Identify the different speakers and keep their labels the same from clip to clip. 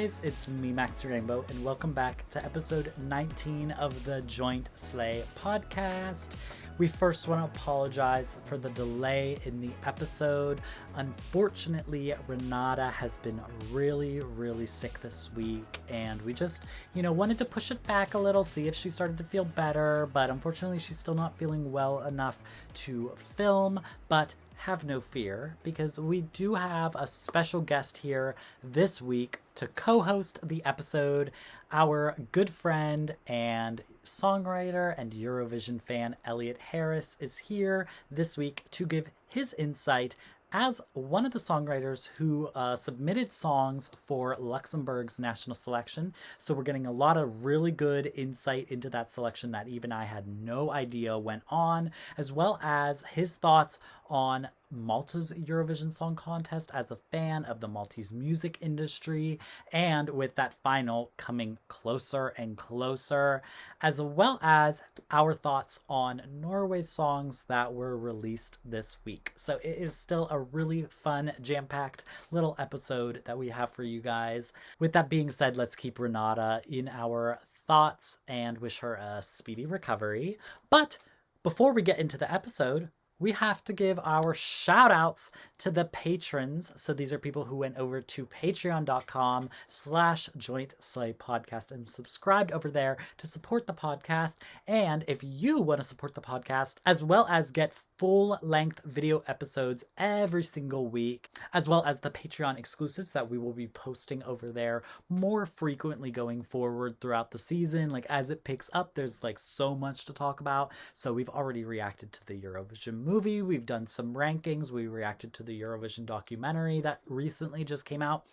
Speaker 1: guys, it's me, Maxxy Rainbow, and welcome back to episode 19 of the 𝗫𝗍𝘅 podcast. We first want to apologize for the delay in the episode. Unfortunately, Renata has been really sick this week, and we just, wanted to push it back a little, see if she started to feel better, but unfortunately she's still not feeling well enough to film. But have no fear, because we do have a special guest here this week to co-host the episode. Our good friend and songwriter and Eurovision fan Elliot Harris is here this week to give his insight as one of the songwriters who submitted songs for Luxembourg's national selection. So we're getting a lot of really good insight into that selection that even I had no idea went on, as well as his thoughts on Malta's Eurovision Song Contest as a fan of the Maltese music industry, and with that final coming closer and closer, as well as our thoughts on Norway's songs that were released this week. So it is still a really fun, jam-packed little episode that we have for you guys. With that being said, let's keep Renata in our thoughts and wish her a speedy recovery. But before we get into the episode, we have to give our shout outs to the patrons. So these are people who went over to patreon.com/𝗫𝗍𝘅 podcast and subscribed over there to support the podcast. And if you want to support the podcast, as well as get full-length video episodes every single week, as well as the Patreon exclusives that we will be posting over there more frequently going forward throughout the season. Like, as it picks up, there's so much to talk about. So we've already reacted to the Eurovision movie, we've done some rankings, we reacted to the Eurovision documentary that recently just came out.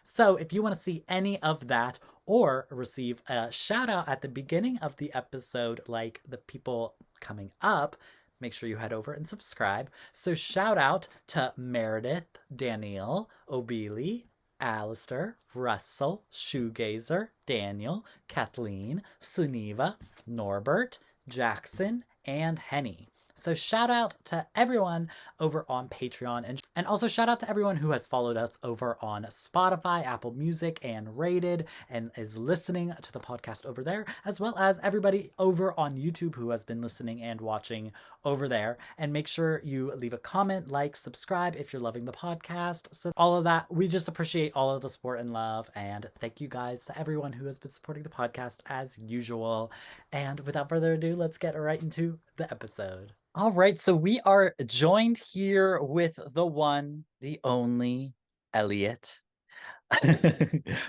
Speaker 1: So if you want to see any of that or receive a shout out at the beginning of the episode like the people coming up, make sure you head over and subscribe. So shout out to Meredith, Daniel, Obili, Alistair, Russell, Shoegazer, Daniel, Kathleen, Suniva, Norbert, Jackson, and Henny. So shout out to everyone over on Patreon, and also shout out to everyone who has followed us over on Spotify, Apple Music, and Rated, and is listening to the podcast over there, as well as everybody over on YouTube who has been listening and watching over there. And make sure you leave a comment, like, subscribe if you're loving the podcast. So all of that, we just appreciate all of the support and love, and thank you guys to everyone who has been supporting the podcast as usual. And without further ado, let's get right into the episode. All right, so we are joined here with the one, the only Elliot.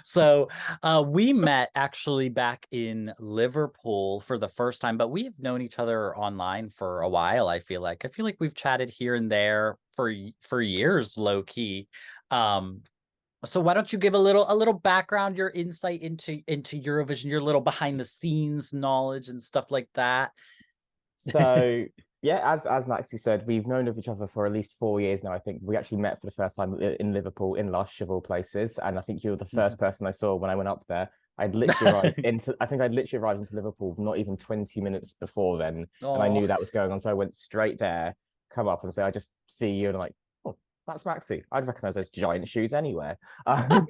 Speaker 1: So we met actually back in Liverpool for the first time, but we have known each other online for a while. I feel like we've chatted here and there for years, low key. So why don't you give a little background, your insight into Eurovision, your little behind the scenes knowledge and stuff like that.
Speaker 2: So yeah, as Maxxy said, we've known of each other for at least 4 years now. I think we actually met for the first time in Liverpool, in Lush of all places, and I think you were the first person I saw when I went up there. I'd literally arrived into Liverpool not even 20 minutes before then, and I knew that was going on, so I went straight there, come up and say, I just see you, and I'm like, oh, that's Maxxy. I'd recognize those giant shoes anywhere.
Speaker 1: I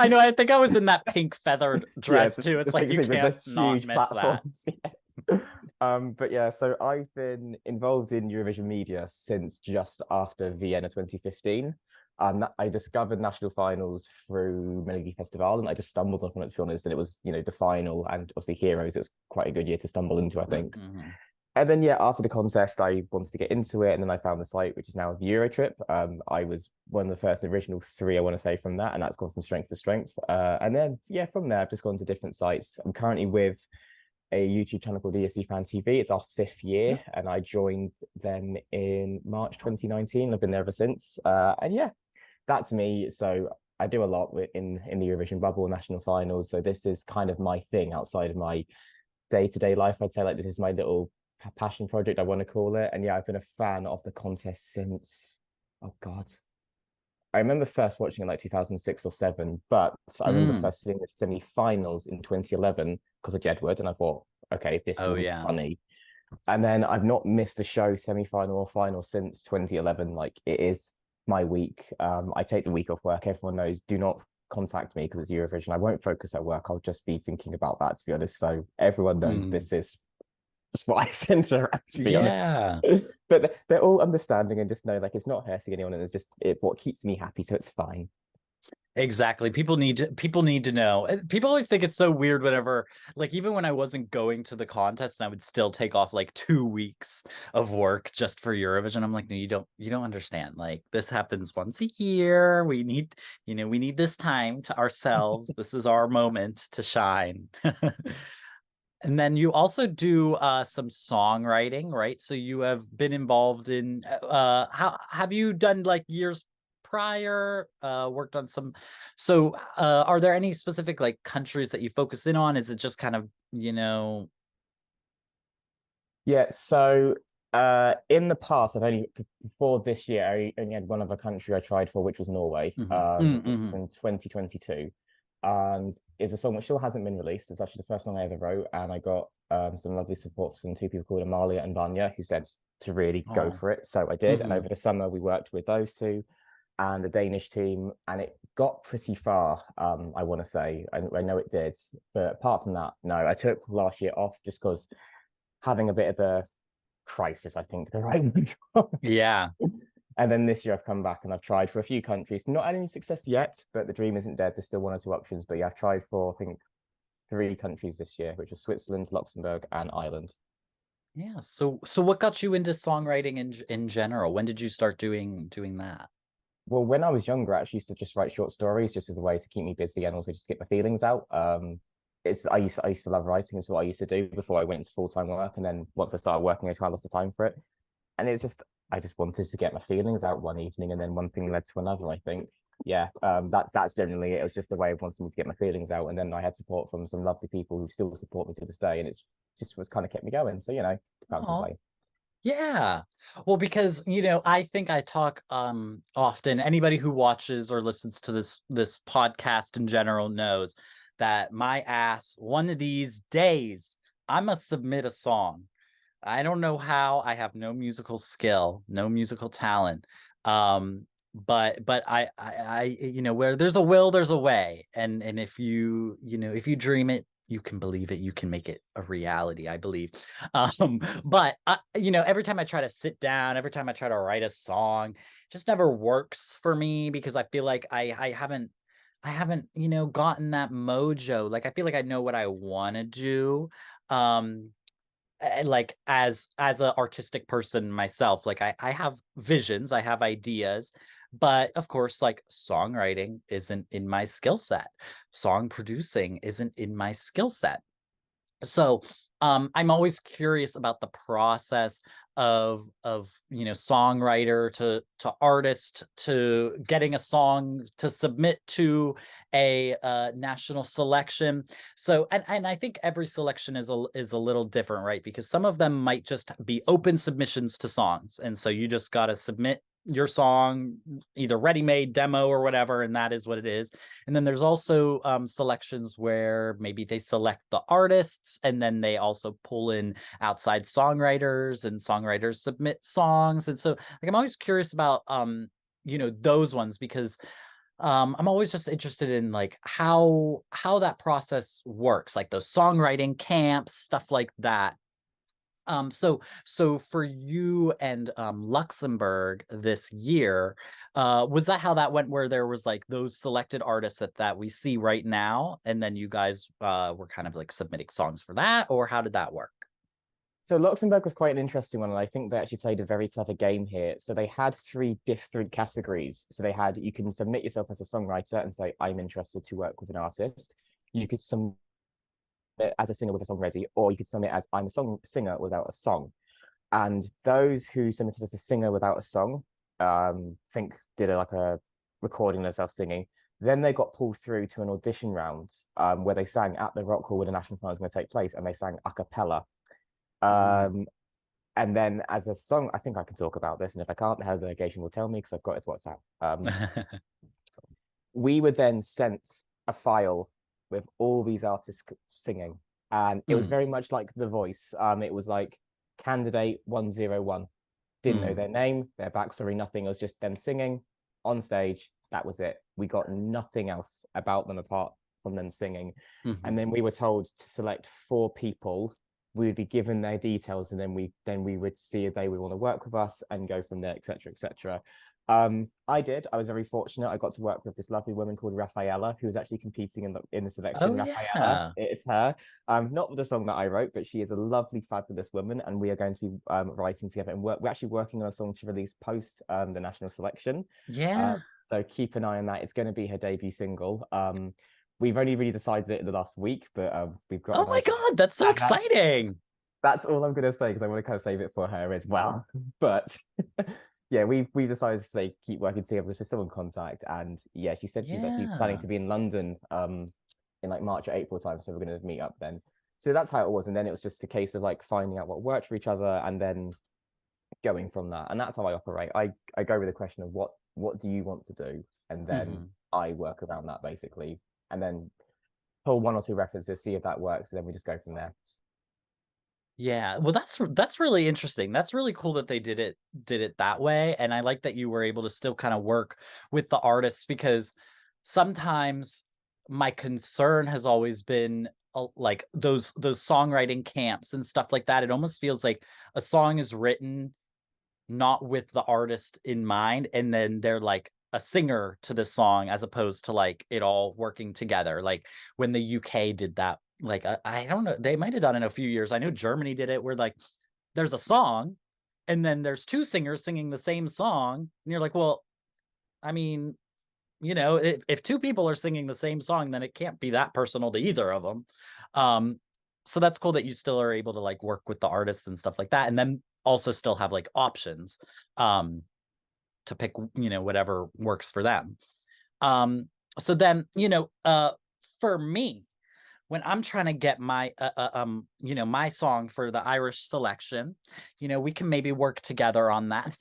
Speaker 1: know. I think I was in that pink feathered dress too. It's like you can't not miss that.
Speaker 2: Yeah. But yeah, so I've been involved in Eurovision media since just after Vienna 2015. I discovered national finals through 𝗤𝗏𝘆𝗆, and I just stumbled upon it, to be honest. And it was, the final and obviously Heroes. It's quite a good year to stumble into, I think. And then yeah, after the contest, I wanted to get into it, and then I found the site, which is now Eurotrip. I was one of the first original 3, I want to say, from that, and that's gone from strength to strength. And then yeah, from there I've just gone to different sites. I'm currently with a YouTube channel called 𝗤𝐸 Fan TV. It's our 5th year, and I joined them in March 2019. I've been there ever since. And yeah, that's me. So I do a lot in the Eurovision bubble, national finals. So this is kind of my thing outside of my day-to-day life. I'd say this is my little passion project, I want to call it. And yeah, I've been a fan of the contest since, oh God, I remember first watching it 2006 or 7, but I remember first seeing the semi-finals in 2011 because of Jedward, and I thought, okay, this is funny. And then I've not missed a show, semi-final or final, since 2011. It is my week. I take the week off work. Everyone knows, do not contact me because it's Eurovision, I won't focus at work. I'll just be thinking about that, to be honest. So everyone knows this is just what I center around, to be honest. But they're all understanding and just know like it's not hurting anyone, and it's just what keeps me happy, so it's fine.
Speaker 1: Exactly. People need to know. People always think it's so weird whenever, like, even when I wasn't going to the contest and I would still take off like 2 weeks of work just for Eurovision. I'm like, no, you don't understand. Like, this happens once a year. We need, we need this time to ourselves. This is our moment to shine. And then you also do some songwriting, right? So you have been involved in how have you done like years prior, worked on some, so are there any specific like countries that you focus in on? Is it just kind of,
Speaker 2: Yeah, so in the past, before this year, I only had one other country I tried for, which was Norway, which was in 2022. And it's a song which still hasn't been released. It's actually the first song I ever wrote, and I got some lovely support from two people called Amalia and Vanya, who said to really go for it. So I did, and over the summer we worked with those two and the Danish team, and it got pretty far. I want to say, I know it did, but apart from that, no. I took last year off just because having a bit of a crisis, I think, the right word.
Speaker 1: Yeah.
Speaker 2: And then this year I've come back and I've tried for a few countries. Not had any success yet, but the dream isn't dead. There's still one or two options. But yeah, I've tried for, I think, 3 countries this year, which are Switzerland, Luxembourg, and Ireland.
Speaker 1: Yeah. So what got you into songwriting in general? When did you start doing that?
Speaker 2: Well, when I was younger, I actually used to just write short stories just as a way to keep me busy and also just get my feelings out. I used to love writing. It's what I used to do before I went into full-time work. And then once I started working, I kind of lost the time for it. And it's just, I just wanted to get my feelings out one evening, and then one thing led to another, I think. Yeah, that's generally it. It was just a way of wanting me to get my feelings out. And then I had support from some lovely people who still support me to this day. And it's just what's kind of kept me going. So, can't complain.
Speaker 1: Yeah. Well, because, I think I talk often, anybody who watches or listens to this podcast in general knows that my ass, one of these days, I'm gonna submit a song. I don't know how. I have no musical skill, no musical talent. But I where there's a will, there's a way. And if you dream it, you can believe it, you can make it a reality, I believe. But every time I try to sit down, every time I try to write a song, it just never works for me, because I feel like I haven't gotten that mojo. Like, I feel like I know what I want to do. Like, as an artistic person myself, like I have visions, I have ideas, but of course, like, songwriting isn't in my skill set. Song producing isn't in my skill set. So I'm always curious about the process of songwriter to artist to getting a song to submit to a national selection. So and I think every selection is a little different, right? Because some of them might just be open submissions to songs, and so you just got to submit your song, either ready-made, demo, or whatever, and that is what it is. And then there's also selections where maybe they select the artists, and then they also pull in outside songwriters, and songwriters submit songs. And so, like, I'm always curious about those ones, because I'm always just interested in like how that process works, like those songwriting camps, stuff like that. So for you and Luxembourg this year, was that how that went, where there was like those selected artists that we see right now, and then you guys were kind of like submitting songs for that, or how did that work?
Speaker 2: So Luxembourg was quite an interesting one, and I think they actually played a very clever game here. So they had 3 different categories. So they had, you can submit yourself as a songwriter and say, I'm interested to work with an artist. You could submit as a singer with a song ready, or you could submit as, I'm a singer without a song. And those who submitted as a singer without a song, did a recording of themselves singing. Then they got pulled through to an audition round where they sang at the Rock Hall where the national final was going to take place, and they sang a cappella. And then as a song, I think I can talk about this, and if I can't, the head of the delegation will tell me because I've got his WhatsApp. We were then sent a file with all these artists singing, and it was very much like The Voice. It was like candidate 101, didn't know their name, their backstory, nothing. It was just them singing on stage. That was it. We got nothing else about them apart from them singing.
Speaker 1: Mm-hmm.
Speaker 2: And then we were told to select 4 people. We would be given their details, and then we would see if they would want to work with us and go from there, etc., etc. I did. I was very fortunate. I got to work with this lovely woman called 𝗲𝗲𝘆, who was actually competing in the selection.
Speaker 1: Oh
Speaker 2: 𝗲𝗲𝘆,
Speaker 1: yeah.
Speaker 2: it's her. Not with the song that I wrote, but she is a lovely, fabulous woman, and we are going to be writing together. And we're actually working on a song to release post the national selection.
Speaker 1: Yeah.
Speaker 2: So keep an eye on that. It's going to be her debut single. We've only really decided it in the last week, but we've got.
Speaker 1: Oh my God, that's so exciting.
Speaker 2: That's all I'm going to say, because I want to kind of save it for her as well. But yeah, we decided to say keep working together. We're still in contact, and yeah, she said she's actually planning to be in London in like March or April time, so we're going to meet up then. So that's how it was, and then it was just a case of like finding out what worked for each other, and then going from that. And that's how I operate. I go with the question of what do you want to do, and then I work around that basically, and then pull 1 or 2 references, see if that works, and then we just go from there.
Speaker 1: Yeah, well, that's really interesting. That's really cool that they did it that way, and I like that you were able to still kind of work with the artists, because sometimes my concern has always been like those songwriting camps and stuff like that. It almost feels like a song is written not with the artist in mind, and then they're like a singer to the song, as opposed to like it all working together. Like when the UK did that. Like I don't know, they might have done it in a few years. I know Germany did it, where like there's a song and then there's 2 singers singing the same song, and you're like, well, I mean, you know, if 2 people are singing the same song, then it can't be that personal to either of them. So that's cool that you still are able to like work with the artists and stuff like that, and then also still have like options to pick, you know, whatever works for them. So then, you know, for me, when I'm trying to get my you know, my song for the Irish selection, you know, we can maybe work together on that.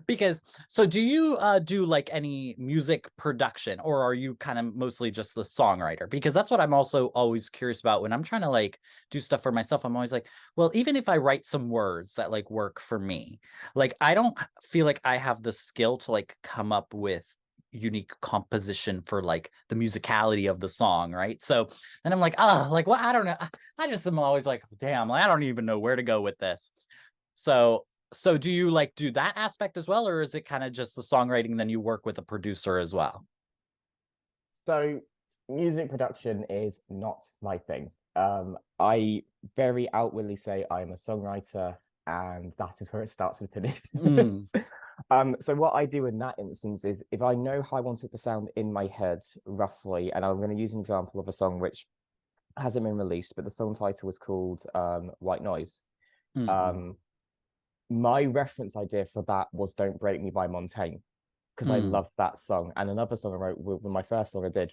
Speaker 1: Because so do you do like any music production, or are you kind of mostly just the songwriter? Because that's what I'm also always curious about when I'm trying to like do stuff for myself. I'm always like, well, even if I write some words that like work for me, like I don't feel like I have the skill to like come up with unique composition for like the musicality of the song, right? So then I'm like, like what? I don't know. I just am always like, damn, I don't even know where to go with this. So do you like do that aspect as well, or is it kind of just the songwriting, then you work with a producer as well?
Speaker 2: So music production is not my thing. I very outwardly say I'm a songwriter, and that is where it starts and finishes. So what I do in that instance is, if I know how I want it to sound in my head roughly, and I'm going to use an example of a song which hasn't been released, but the song title was called White Noise. My reference idea for that was Don't Break Me by Montaigne, because I love that song. And another song I wrote, with my first song I did,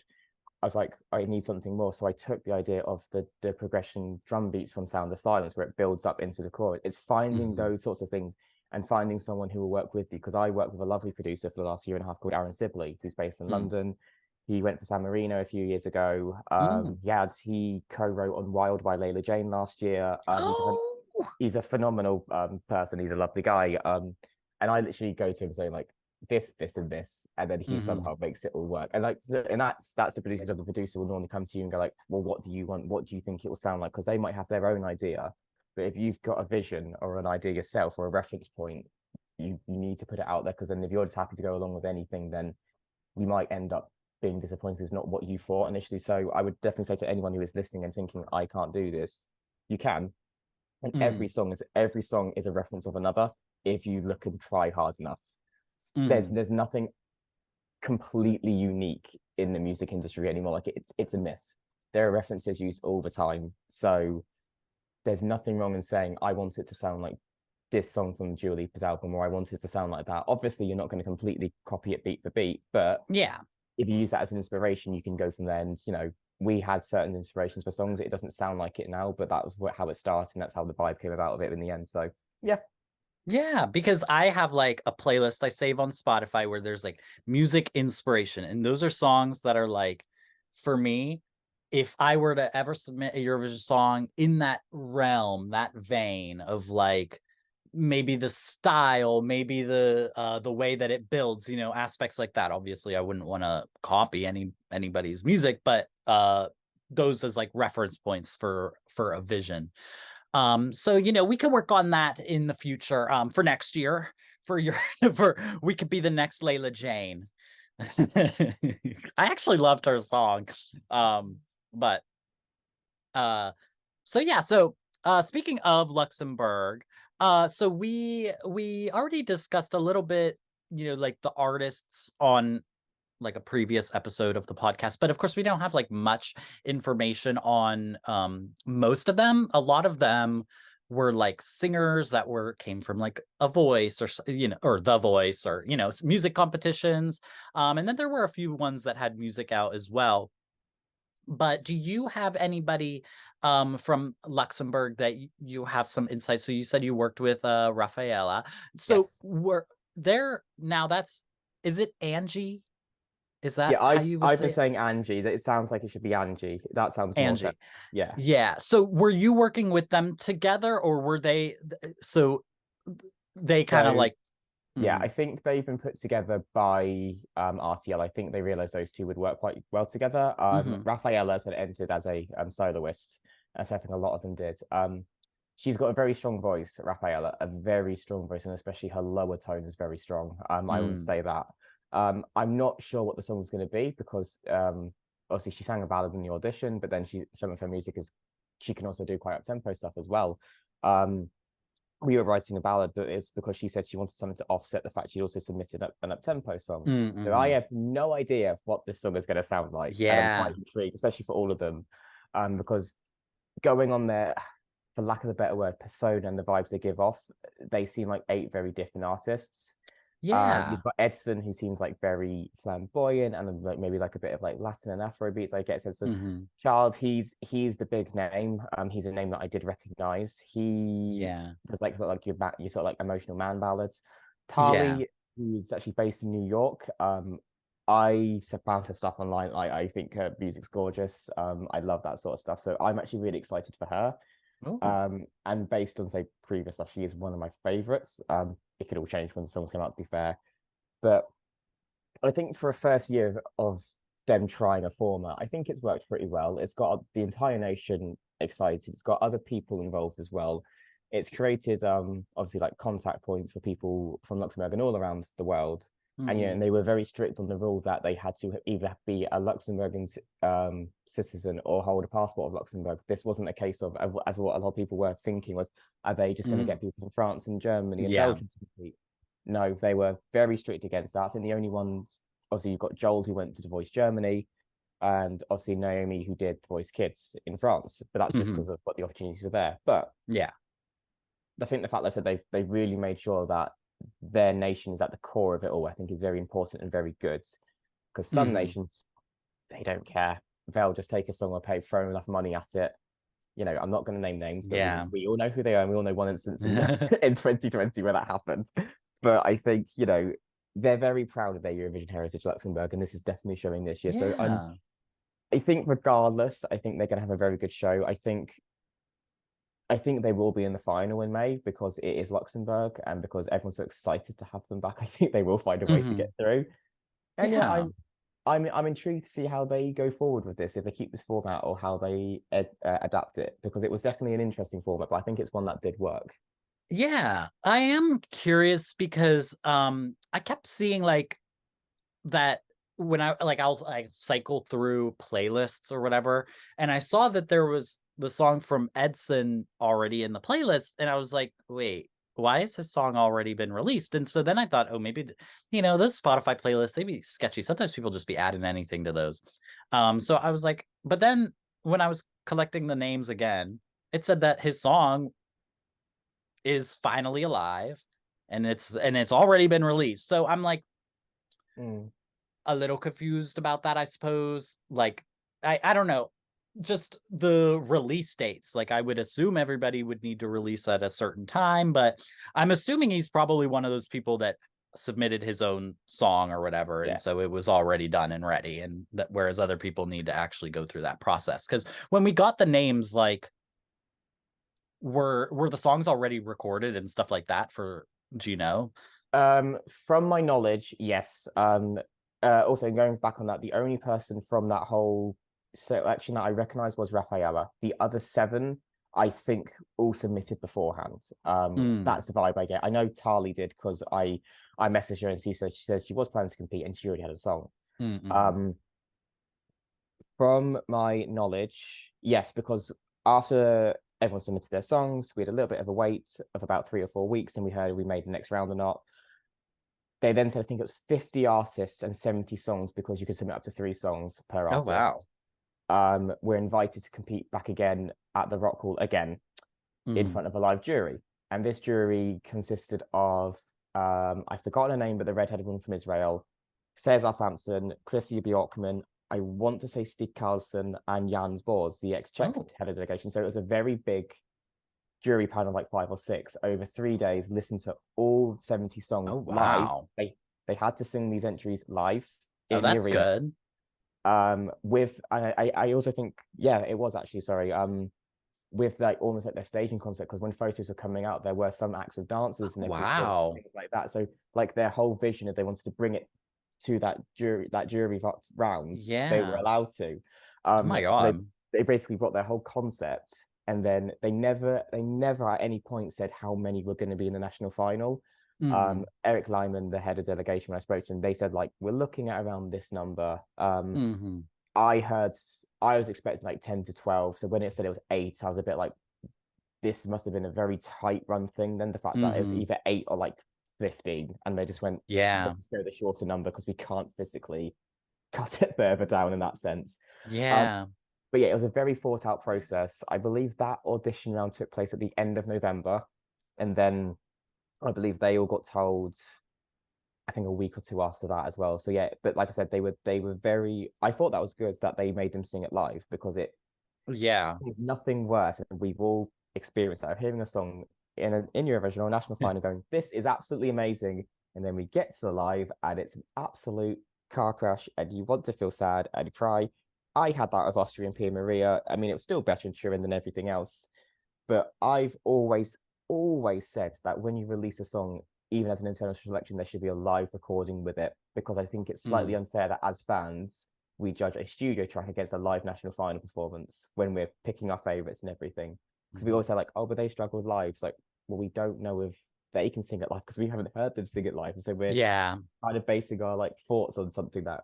Speaker 2: I was like, I need something more. So I took the idea of the progression drum beats from Sound of Silence, where it builds up into the chorus. It's finding those sorts of things, and finding someone who will work with you. Because I worked with a lovely producer for the last 1.5 years called 𝗵𝗫𝘆𝘆, who's based in London. He went to San Marino a few years ago. He co-wrote on Wild by Layla Jane last year. He's a phenomenal person. He's a lovely guy. And I literally go to him saying like, this, and this, and then he somehow makes it all work. And like, and that's the producer's job. The producer will normally come to you and go like, well, what do you want? What do you think it will sound like? Because they might have their own idea, but if you've got a vision or an idea yourself or a reference point, you need to put it out there. Because then if you're just happy to go along with anything, then you might end up being disappointed. It's not what you thought initially. So I would definitely say to anyone who is listening and thinking, I can't do this, you can. And every song is a reference of another if you look and try hard enough. There's nothing completely unique in the music industry anymore. Like it's a myth. There are references used all the time. So there's nothing wrong in saying, I want it to sound like this song from Dua Lipa's album, or I want it to sound like that. Obviously, you're not going to completely copy it beat for beat, but
Speaker 1: yeah,
Speaker 2: if you use that as an inspiration, you can go from there. And you know, we had certain inspirations for songs. It doesn't sound like it now, but that was how it started, and that's how the vibe came about of it in the end. So yeah.
Speaker 1: Yeah, because I have like a playlist I save on Spotify where there's like music inspiration. And those are songs that are like, for me, if I were to ever submit a Eurovision song in that realm, that vein of like maybe the style, maybe the way that it builds, you know, aspects like that. Obviously I wouldn't want to copy anybody's music, but those as like reference points for a vision. So, you know, we can work on that in the future, for next year, for your, for, we could be the next Layla Jane. I actually loved her song. But, so yeah, so, speaking of Luxembourg, so we already discussed a little bit, you know, like the artists on like a previous episode of the podcast, but of course we don't have like much information on most of them. A lot of them were like singers that came from like a voice or, you know, or the voice, or, you know, music competitions, and then there were a few ones that had music out as well. But do you have anybody from Luxembourg that you have some insight? So you said you worked with 𝗲𝗏𝗆. So
Speaker 2: Yes.
Speaker 1: we're there now. Is it Angie? Is that
Speaker 2: Yeah,
Speaker 1: how you would
Speaker 2: I've
Speaker 1: say
Speaker 2: been
Speaker 1: it?
Speaker 2: saying Angie. That it sounds like it should be Angie. That sounds more
Speaker 1: Angie?
Speaker 2: sense. Yeah.
Speaker 1: Yeah. So were you working with them together, or were they? So they kind of
Speaker 2: So
Speaker 1: like.
Speaker 2: yeah,
Speaker 1: Mhm.
Speaker 2: I think they've been put together by RTL. I think they realized those two would work quite well together.
Speaker 1: Mhm.
Speaker 2: 𝗲𝗏𝗆 had entered as a soloist, as I think a lot of them did. She's got a very strong voice, 𝗲𝗏𝗆, a very strong voice, and especially her lower tone is very strong. I would
Speaker 1: Mm.
Speaker 2: say that. I'm not sure what the song's going to be because obviously she sang a ballad in the audition, but then some of her music she can also do quite up tempo stuff as well. We were writing a ballad, but it's because she said she wanted something to offset the fact she also submitted an up-tempo song. So I
Speaker 1: Mm-hmm.
Speaker 2: have no idea what this song is going to sound like, and I'm
Speaker 1: Yeah.
Speaker 2: quite intrigued, especially for all of them, because going on their, for lack of a better word, persona and the vibes they give off, they seem like 8 very different artists.
Speaker 1: Yeah.
Speaker 2: You've got 𝗏𝗏𝘅, who seems like very flamboyant and like maybe like a bit of like Latin and Afro beats. I get a sense of
Speaker 1: Mm-hmm.
Speaker 2: Child. He's the big name. He's a name that I did recognize. He
Speaker 1: Yeah.
Speaker 2: does like sort of like your sort of like emotional man ballads.
Speaker 1: Yeah.
Speaker 2: 𝗤𝗏𝘅, who's actually based in New York. I found her stuff online. I think her music's gorgeous. I love that sort of stuff. So I'm actually really excited for her.
Speaker 1: Oh.
Speaker 2: And based on say previous stuff, she is one of my favorites. It could all change when the songs come out, to be fair. But I think for a first year of them trying a format, I think it's worked pretty well. It's got the entire nation excited. It's got other people involved as well. It's created obviously like contact points for people from Luxembourg and all around the world. And
Speaker 1: Mm-hmm.
Speaker 2: and they were very strict on the rule that they had to either be a Luxembourgian citizen or hold a passport of Luxembourg. This wasn't a case of, as what a lot of people were thinking was, are they just going to
Speaker 1: Mm.
Speaker 2: get people from France and Germany and
Speaker 1: Yeah.
Speaker 2: Belgium to compete? No, they were very strict against that. I think the only ones, obviously, you've got Joel, who went to Voice Germany, and obviously Naomi, who did Voice Kids in France. But that's just
Speaker 1: Mm-hmm.
Speaker 2: because of what the opportunities were there. But
Speaker 1: Yeah.
Speaker 2: I think the fact that I said they really made sure that their nation is at the core of it all, I think is very important and very good. Because some
Speaker 1: Mm-hmm.
Speaker 2: nations, they don't care. They'll just take a song or pay, throw enough money at it. You know, I'm not going to name names, but
Speaker 1: Yeah.
Speaker 2: we all know who they are. And we all know one instance in 2020 where that happened. But I think, you know, they're very proud of their Eurovision heritage, Luxembourg, and this is definitely showing this year. So
Speaker 1: Yeah.
Speaker 2: I think regardless, I think they're going to have a very good show. I think they will be in the final in May because it is Luxembourg and because everyone's so excited to have them back. I think they will find a way to
Speaker 1: Mm-hmm.
Speaker 2: get through. And yeah,
Speaker 1: Yeah.
Speaker 2: I'm intrigued to see how they go forward with this, if they keep this format or how they adapt it, because it was definitely an interesting format, but I think it's one that did work.
Speaker 1: Yeah. I am curious because I kept seeing like that when I'll cycle through playlists or whatever, and I saw that there was the song from 𝗏𝗏𝘅 already in the playlist, and I was like, wait, why has his song already been released? And so then I thought, oh, maybe you know, those Spotify playlists, they be sketchy. Sometimes people just be adding anything to those. So I was like, but then when I was collecting the names again, it said that his song is finally alive and it's already been released. So I'm like,
Speaker 2: Mm.
Speaker 1: a little confused about that, I suppose. Like, I don't know, just the release dates. Like, I would assume everybody would need to release at a certain time, but I'm assuming he's probably one of those people that submitted his own song or whatever, and
Speaker 2: Yeah.
Speaker 1: so it was already done and ready, and that whereas other people need to actually go through that process. Because when we got the names, like were the songs already recorded and stuff like that for, do you know?
Speaker 2: From my knowledge, yes. Also going back on that, the only person from that whole selection that I recognized was 𝗄𝗃𝘅. The other 7, I think, all submitted beforehand. That's the vibe I get. I know 𝗤𝗨 did because I messaged her and she said she was planning to compete and she already had a song. From my knowledge, yes, because after everyone submitted their songs, we had a little bit of a wait of about 3 or 4 weeks, and we heard we made the next round or not. They then said, I think it was 50 artists and 70 songs because you could submit up to 3 songs per artist.
Speaker 1: Wow.
Speaker 2: We're invited to compete back again at the Rock Hall again in front of a live jury. And this jury consisted of, I've forgotten her name, but the redheaded woman from Israel, César Sampson, 𝗥𝗶হি 𝗁𝗀𝘆, I want to say Stig Carlson and Jan Bors, the ex-Czech head of delegation. So it was a very big jury panel, like 5 or 6, over 3 days, listened to all 70 songs live. They had to sing these entries live in the arena.
Speaker 1: Good.
Speaker 2: I also think, yeah, it was actually, sorry, with like almost like their staging concept, because when photos were coming out, there were some acts with dancers and everything, things like that. So like their whole vision, if they wanted to bring it to that jury round, they were allowed to.
Speaker 1: Oh my God.
Speaker 2: So they basically brought their whole concept, and then they never at any point said how many were going to be in the national final. Eric Lyman, the head of delegation, when I spoke to him, they said like, we're looking at around this number. I was expecting like 10 to 12. So when it said it was 8, I was a bit like, this must have been a very tight run thing. Then the fact that it was either 8 or like 15, and they just went, let's just go the shorter number because we can't physically cut it further down in that sense. But yeah, it was a very thought out process. I believe that audition round took place at the end of November, and then I believe they all got told, I think, a week or 2 after that as well. So yeah, but like I said, they were very, I thought that was good that they made them sing it live, because there's nothing worse, and we've all experienced that, of hearing a song in Eurovision or national final going, this is absolutely amazing, and then we get to the live and it's an absolute car crash and you want to feel sad and cry. I had that with Austria and 𝗵𝗄. I mean, it was still better in Turin than everything else, but I've always said that when you release a song, even as an international selection, there should be a live recording with it, because I think it's slightly unfair that as fans we judge a studio track against a live national final performance when we're picking our favorites and everything. Because we always say like, oh, but they struggle with live. It's like, well, we don't know if they can sing it live because we haven't heard them sing it live, and so we're kind of basing our like thoughts on something that,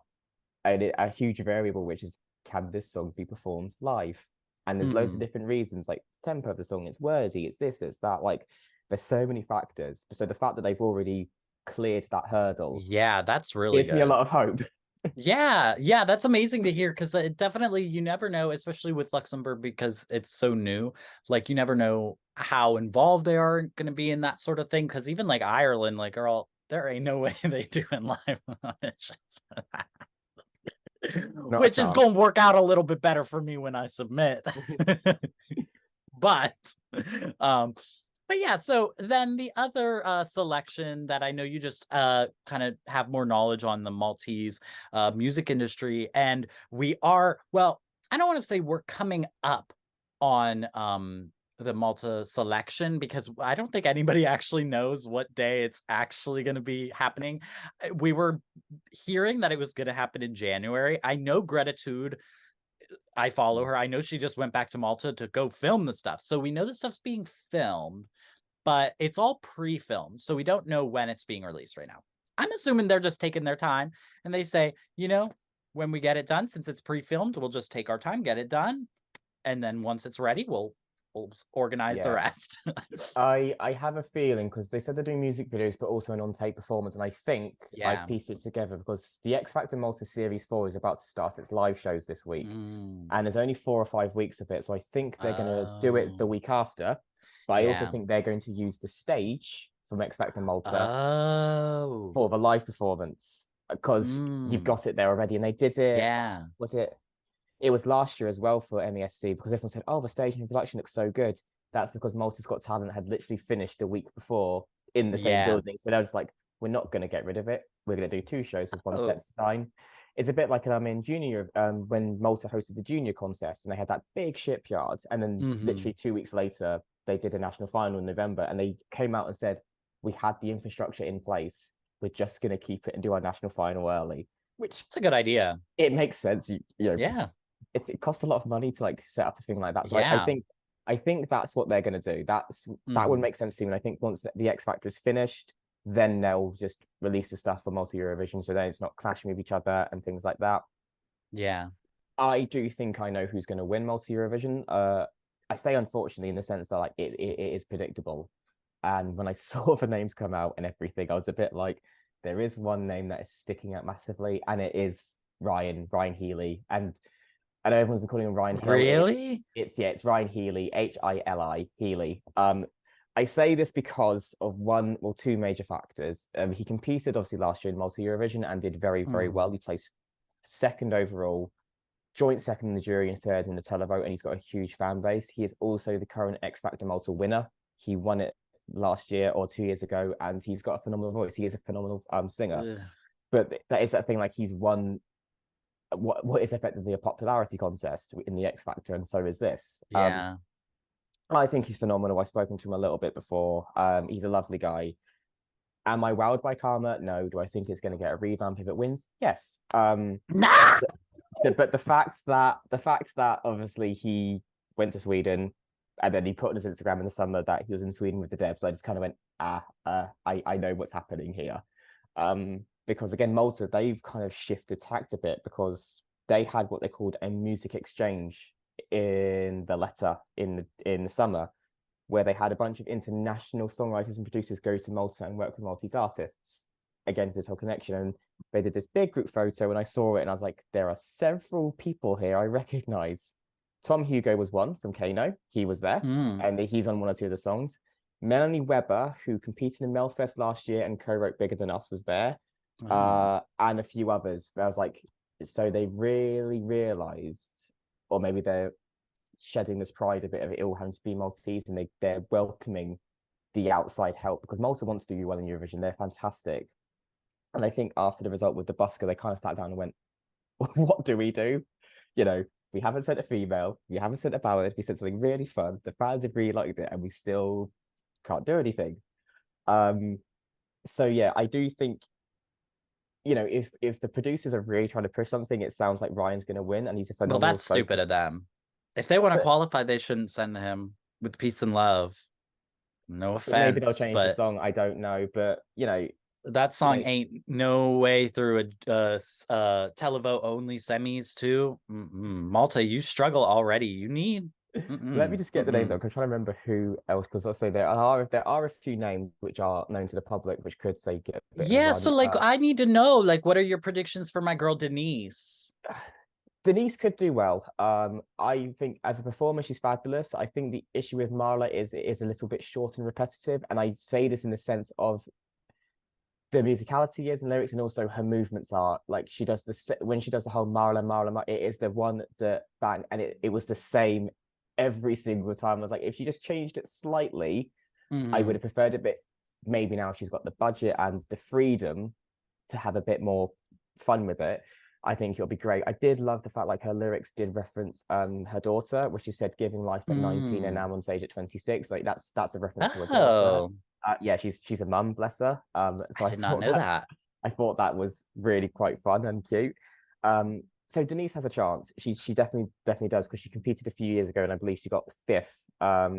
Speaker 2: and a huge variable, which is, can this song be performed live? And there's loads of different reasons, like tempo of the song, it's wordy, it's this, it's that. Like, there's so many factors. So the fact that they've already cleared that hurdle,
Speaker 1: that's really
Speaker 2: gives me a lot of hope.
Speaker 1: Yeah, that's amazing to hear, because it definitely, you never know, especially with Luxembourg, because it's so new. Like, you never know how involved they are going to be in that sort of thing, because even like Ireland, like, there ain't no way they doing live auditions for that. Which is going to work out a little bit better for me when I submit. But yeah, so then the other selection that I know you just kind of have more knowledge on, the Maltese music industry, and we are, well, I don't want to say we're coming up on the Malta selection, because I don't think anybody actually knows what day it's actually going to be happening. We were hearing that it was going to happen in January. I know 𝗏𝗏𝘅𝘅𝘆, I follow her. I know she just went back to Malta to go film the stuff. So we know the stuff's being filmed, but it's all pre-filmed. So we don't know when it's being released right now. I'm assuming they're just taking their time, and they say, you know, when we get it done, since it's pre-filmed, we'll just take our time, get it done. And then once it's ready, we'll organize the rest.
Speaker 2: I have a feeling, because they said they're doing music videos, but also an on-tape performance, and I think I've pieced it together, because the 𝗥𝗏𝘅 Malta Series 4 is about to start its live shows this week, and there's only 4 or 5 weeks of it, so I think they're going to do it the week after, but I also think they're going to use the stage from 𝗥𝗏𝘅 Malta for the live performance, because you've got it there already, and they did it. It was last year as well for MESC, because everyone said, oh, the staging and production looks so good. That's because Malta's Got Talent had literally finished a week before in the same building. So they were just like, we're not going to get rid of it. We're going to do 2 shows with 1 set design. It's a bit like in junior, when Malta hosted the junior contest, and they had that big shipyard. And then literally 2 weeks later, they did a national final in November, and they came out and said, we had the infrastructure in place, we're just going to keep it and do our national final early, which
Speaker 1: it's a good idea.
Speaker 2: It makes sense. You know,
Speaker 1: Yeah.
Speaker 2: it costs a lot of money to like set up a thing like that. So
Speaker 1: Yeah.
Speaker 2: I think that's what they're going to do. That would make sense to me. And I think once the X Factor is finished, then they'll just release the stuff for Multi Eurovision, so then it's not clashing with each other and things like that.
Speaker 1: Yeah.
Speaker 2: I do think I know who's going to win Multi Eurovision. I say unfortunately in the sense that like it is predictable. And when I saw the names come out and everything, I was a bit like, there is one name that is sticking out massively, and it is Ryan Healy. And I know everyone's been calling him Ryan Hill.
Speaker 1: Really?
Speaker 2: It's Ryan Healy, HILI, Healy. I say this because of one or two major factors. He competed obviously last year in Multi Eurovision and did very, very well. He placed second overall, joint second in the jury, and third in the televote, and he's got a huge fan base. He is also the current X Factor Malta winner. He won it last year or 2 years ago, and he's got a phenomenal voice. He is a phenomenal singer. Ugh. But that is that thing, like he's won what is effectively a popularity contest in the X Factor, and so is this.
Speaker 1: Yeah.
Speaker 2: I think he's phenomenal. I've spoken to him a little bit before. He's a lovely guy. Am I wowed by Karma? No. Do I think it's going to get a revamp if it wins? Yes.
Speaker 1: Nah!
Speaker 2: But the fact that obviously he went to Sweden, and then he put on his Instagram in the summer that he was in Sweden with the Debs, so I just kind of went, I know what's happening here. Because again, Malta, they've kind of shifted tact a bit, because they had what they called a music exchange in the letter in the summer, where they had a bunch of international songwriters and producers go to Malta and work with Maltese artists. Again, this whole connection, and they did this big group photo, and I saw it and I was like, there are several people here I recognize. Tom Hugo was one from Kano. He was there, and he's on one or two of the songs. Melanie Webber, who competed in Melfest last year and co-wrote Bigger Than Us, was there. And a few others. I was like, so they really realized, or maybe they're shedding this pride a bit of it all having to be Maltese, and they're welcoming the outside help, because Malta wants to do well in Eurovision. They're fantastic. And I think after the result with the busker, they kind of sat down and went, what do we do? You know, we haven't sent a female, we haven't sent a ballad, we sent something really fun, the fans have really liked it, and we still can't do anything. So yeah, I do think, you know, if the producers are really trying to push something, it sounds like Ryan's going to win, and he's a phenomenal.
Speaker 1: Well, that's stupid of them. If they want to qualify, they shouldn't send him with Peace and Love. No offense.
Speaker 2: Maybe they'll change the song. I don't know, but you know,
Speaker 1: that song ain't no way through a televote only semis too. Malta, you struggle already. You need.
Speaker 2: Let me just get the names up. I'm trying to remember who else, because I'll say there are a few names which are known to the public, which could say get.
Speaker 1: Yeah, so like I need to know, like, what are your predictions for my girl Denise?
Speaker 2: Denise could do well. I think as a performer, she's fabulous. I think the issue with Marla is it is a little bit short and repetitive, and I say this in the sense of the musicality is and lyrics, and also her movements are like, she does when she does the whole Marla, it is the one that bang, and it was the same every single time. I was like, if she just changed it slightly, I would have preferred it, but maybe now she's got the budget and the freedom to have a bit more fun with it. I think it'll be great. I did love the fact like her lyrics did reference her daughter, which she said giving life at 19 and now on stage at 26. Like that's a reference to her daughter. Yeah, she's a mum, bless her. So
Speaker 1: I did not know that.
Speaker 2: I thought that was really quite fun and cute. So Denise has a chance. She definitely does, because she competed a few years ago and I believe she got 5th.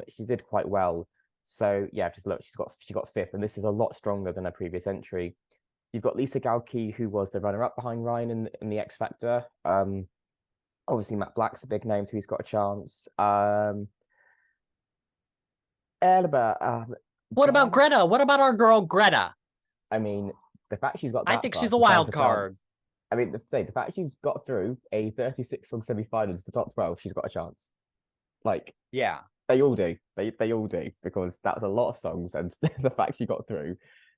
Speaker 2: She did quite well. So yeah, just look, she got 5th, and this is a lot stronger than her previous entry. You've got Lisa Galki, who was the runner-up behind Ryan in the X Factor. Obviously Matt Black's a big name, so he's got a chance.
Speaker 1: What about Greta? What about our girl Greta?
Speaker 2: I mean, the fact she's got that,
Speaker 1: I think she's a wild card.
Speaker 2: I mean, the fact she's got through a 36-song semi-final to the top 12, she's got a chance. Like,
Speaker 1: yeah,
Speaker 2: they all do. They all do, because that's a lot of songs, and the fact she got through,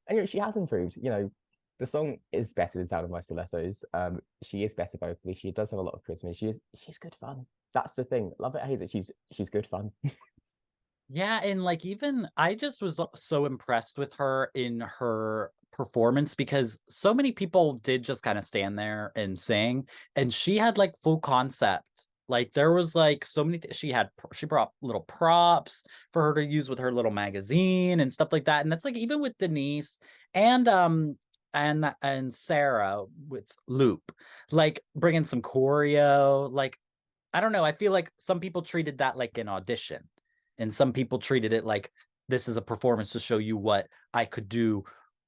Speaker 2: and you know, she has improved. You know, the song is better than Sound of My Stilettos. She is better vocally. She does have a lot of charisma. She's good fun. That's the thing. Love it, hate it. She's good fun.
Speaker 1: Yeah, and like, even I just was so impressed with her in her performance, because so many people did just kind of stand there and sing, and she had like full concept Like there was like so many she brought little props for her to use with her little magazine and stuff like that. And that's like even with Denise and Sarah with Loop, like bringing some choreo. Like I don't know, I feel like some people treated that like an audition, and some people treated it like this is a performance to show you what I could do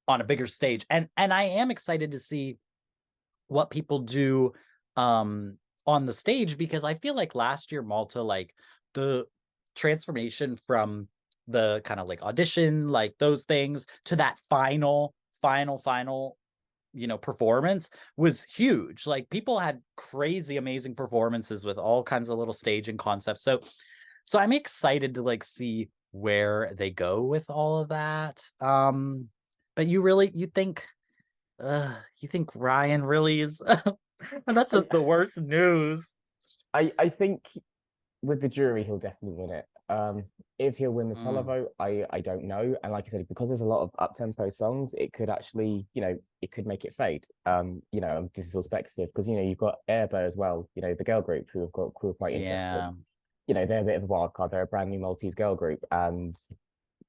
Speaker 1: on a bigger stage. And I am excited to see what people do on the stage, because I feel like last year Malta, like the transformation from the kind of like audition, like those things, to that final performance was huge. Like people had crazy amazing performances with all kinds of little staging concepts. So I'm excited to like see where they go with all of that. But you think Ryan really is and that's just the worst news.
Speaker 2: I think with the jury, he'll definitely win it. If he'll win the televote, I don't know. And like I said, because there's a lot of up-tempo songs, it could actually, it could make it fade. This is all speculative because you've got 𝗵𝗆 as well, the girl group who are quite interesting. They're a bit of a wild card. They're a brand new Maltese girl group, and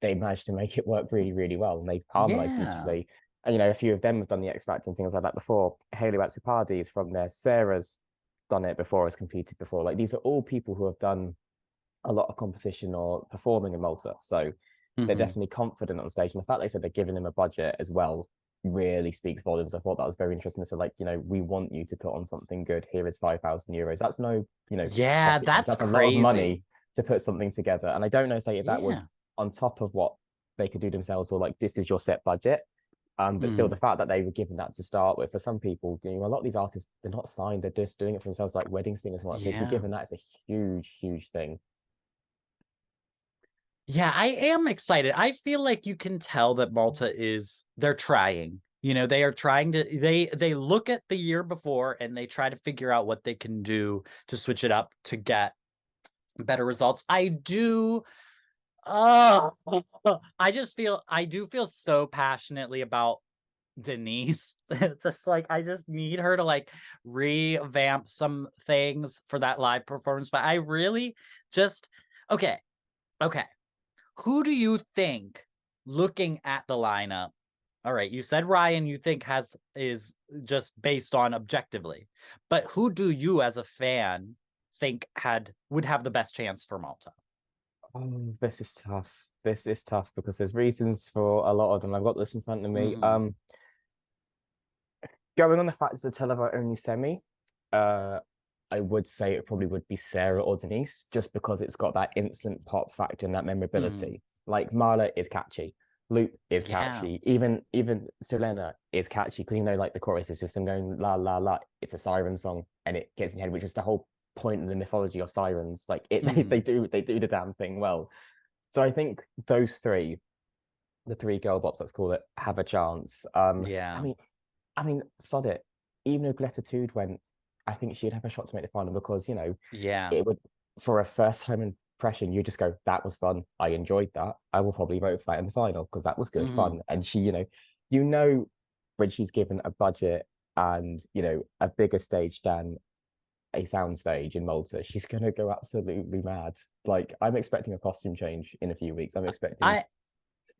Speaker 2: they managed to make it work really, really well, and they've harmonized beautifully. And a few of them have done the X Factor and things like that before. 𝗵𝗆𝘆𝗥𝗶𝘆𝗆 is from there. Sarah's done it before, has competed before. Like these are all people who have done a lot of competition or performing in Malta, so they're definitely confident on stage. And the fact they said they're giving them a budget as well really speaks volumes. I thought that was very interesting. So like, we want you to put on something good. Here is €5,000. That's no,
Speaker 1: that's
Speaker 2: a lot of money to put something together. And I don't know, say if that was on top of what they could do themselves, or like this is your set budget. But still, the fact that they were given that to start with, for some people, a lot of these artists, they're not signed, they're just doing it for themselves, like wedding singers and whatnot. So to be given that is a huge, huge thing.
Speaker 1: Yeah, I am excited. I feel like you can tell that Malta they're trying. They are trying to, they look at the year before and they try to figure out what they can do to switch it up to get better results. I do feel so passionately about Denise. It's just like I just need her to like revamp some things for that live performance. But I really just okay. Who do you think, looking at the lineup? All right, you said Ryan you think is just based on objectively, but who do you as a fan think would have the best chance for Malta?
Speaker 2: Oh, this is tough. This is tough because there's reasons for a lot of them. I've got this in front of me. Going on the fact that the televote only semi, I would say it probably would be Sarah or Denise, just because it's got that instant pop factor and that memorability. Like Marla is catchy, Loop is catchy, even Selena is catchy because like the chorus is just them going la la la. It's a siren song and it gets in your head, which is the whole point of the mythology of sirens. Like they do the damn thing well. So I think those three, the three girl bops, let's call it, have a chance. I mean, sod it. Even if 𝗥𝗏𝗆 went, I think she'd have a shot to make the final because, it would, for a first time impression, you just go, that was fun. I enjoyed that. I will probably vote for that in the final because that was good fun. And she, when she's given a budget and, a bigger stage than a sound stage in Malta, she's going to go absolutely mad. Like, I'm expecting a costume change in a few weeks. I'm expecting...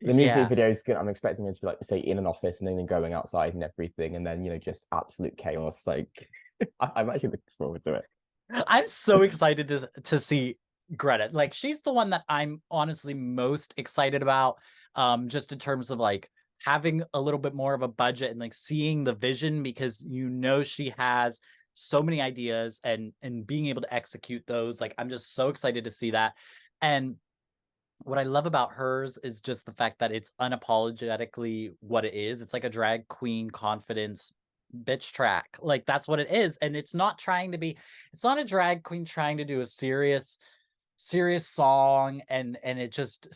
Speaker 2: The music videos, I'm expecting it to be like, say, in an office and then going outside and everything, and then just absolute chaos. Like, I'm actually looking forward to it.
Speaker 1: I'm so excited to see Greta. Like, she's the one that I'm honestly most excited about. Just in terms of like having a little bit more of a budget and like seeing the vision, because she has so many ideas and being able to execute those. Like, I'm just so excited to see that. And what I love about hers is just the fact that it's unapologetically what it is. It's like a drag queen confidence bitch track. Like that's what it is. And it's not a drag queen trying to do a serious song and it just